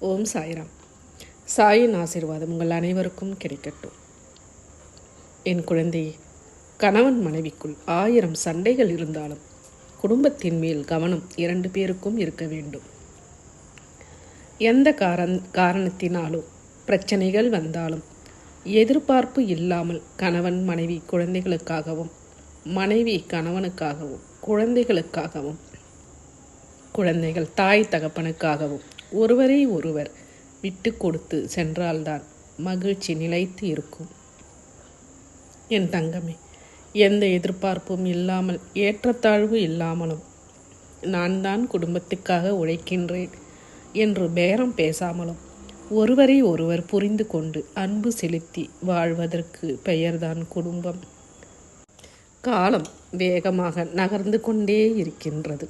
ஓம் சாய்ராம். சாயின் ஆசீர்வாதம் உங்கள் அனைவருக்கும் கிடைக்கட்டும். என் குழந்தையே, கணவன் மனைவிக்குள் 1000 சண்டைகள் இருந்தாலும் குடும்பத்தின் மேல் கவனம் 2 பேருக்கும் இருக்க வேண்டும். எந்த காரணத்தினாலும் பிரச்சனைகள் வந்தாலும் எதிர்பார்ப்பு இல்லாமல் கணவன் மனைவி குழந்தைகளுக்காகவும், மனைவி கணவனுக்காகவும், குழந்தைகளுக்காகவும், குழந்தைகள் தாய் தகப்பனுக்காகவும் ஒருவரை ஒருவர் விட்டு கொடுத்து சென்றால்தான் மகிழ்ச்சி நிலைத்து இருக்கும். என் தங்கமே, எந்த எதிர்பார்ப்பும் இல்லாமல், ஏற்றத்தாழ்வு இல்லாமலும், நான் தான் குடும்பத்துக்காக உழைக்கின்றேன் என்று பேரம் பேசாமலும் ஒருவரை ஒருவர் புரிந்து கொண்டு அன்பு செலுத்தி வாழ்வதற்கு பெயர்தான் குடும்பம். காலம் வேகமாக நகர்ந்து கொண்டே இருக்கின்றது.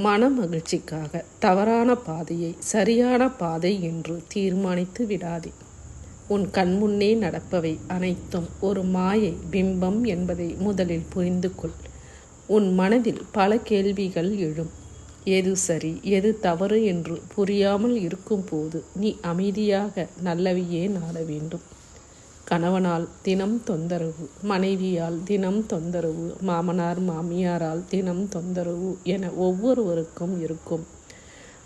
மன மகிழ்ச்சிக்காக தவறான பாதையை சரியான பாதை என்று தீர்மானித்து விடாதே. உன் கண்முன்னே நடப்பவை அனைத்தும் ஒரு மாயை பிம்பம் என்பதை முதலில் புரிந்து கொள். உன் மனதில் பல கேள்விகள் எழும். எது சரி எது தவறு என்று புரியாமல் இருக்கும்போது நீ அமைதியாக நல்லவையே நாட வேண்டும். கணவனால் தினம் தொந்தரவு, மனைவியால் தினம் தொந்தரவு, மாமனார் மாமியாரால் தினம் தொந்தரவு என ஒவ்வொருவருக்கும் இருக்கும்.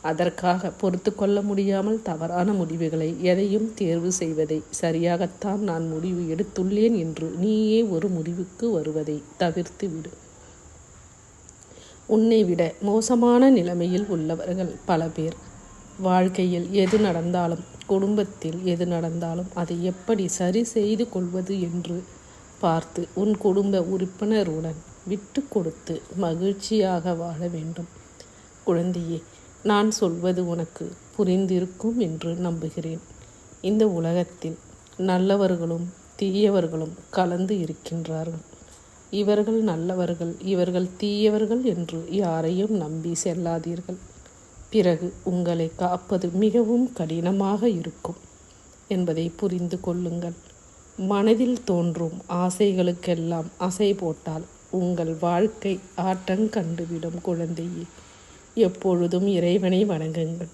அதற்காக பொறுத்து கொள்ள முடியாமல் தவறான முடிவுகளை எதையும் தேர்வு செய்வதை, சரியாகத்தான் நான் முடிவு எடுத்துள்ளேன் என்று நீயே ஒரு முடிவுக்கு வருவதை தவிர்த்து விடு. உன்னை விட மோசமான நிலைமையில் உள்ளவர்கள் பல பேர். வாழ்க்கையில் எது நடந்தாலும், குடும்பத்தில் எது நடந்தாலும் அதை எப்படி சரி செய்து கொள்வது என்று பார்த்து உன் குடும்ப உறுப்பினருடன் விட்டு கொடுத்து மகிழ்ச்சியாக வாழ வேண்டும். குழந்தையே, நான் சொல்வது உனக்கு புரிந்திருக்கும் என்று நம்புகிறேன். இந்த உலகத்தில் நல்லவர்களும் தீயவர்களும் கலந்து இருக்கின்றார்கள். இவர்கள் நல்லவர்கள், இவர்கள் தீயவர்கள் என்று யாரையும் நம்பி செல்லாதீர்கள். பிறகு உங்களை காப்பது மிகவும் கடினமாக இருக்கும் என்பதை புரிந்து கொள்ளுங்கள். மனதில் தோன்றும் ஆசைகளுக்கெல்லாம் அசை போட்டால் உங்கள் வாழ்க்கை ஆட்டங்கண்டுவிடும். குழந்தையே, எப்பொழுதும் இறைவனை வணங்குங்கள்.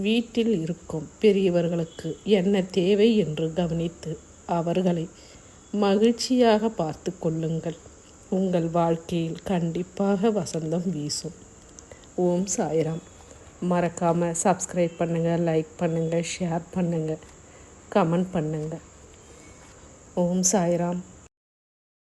வீட்டில் இருக்கும் பெரியவர்களுக்கு என்ன தேவை என்று கவனித்து அவர்களை மகிழ்ச்சியாக பார்த்து கொள்ளுங்கள். உங்கள் வாழ்க்கையில் கண்டிப்பாக வசந்தம் வீசும். ஓம் சாய்ராம். மறக்காமல் சப்ஸ்கிரைப் பண்ணுங்கள், லைக் பண்ணுங்கள், ஷேர் பண்ணுங்கள், கமெண்ட் பண்ணுங்கள். ஓம் சாய்ராம்.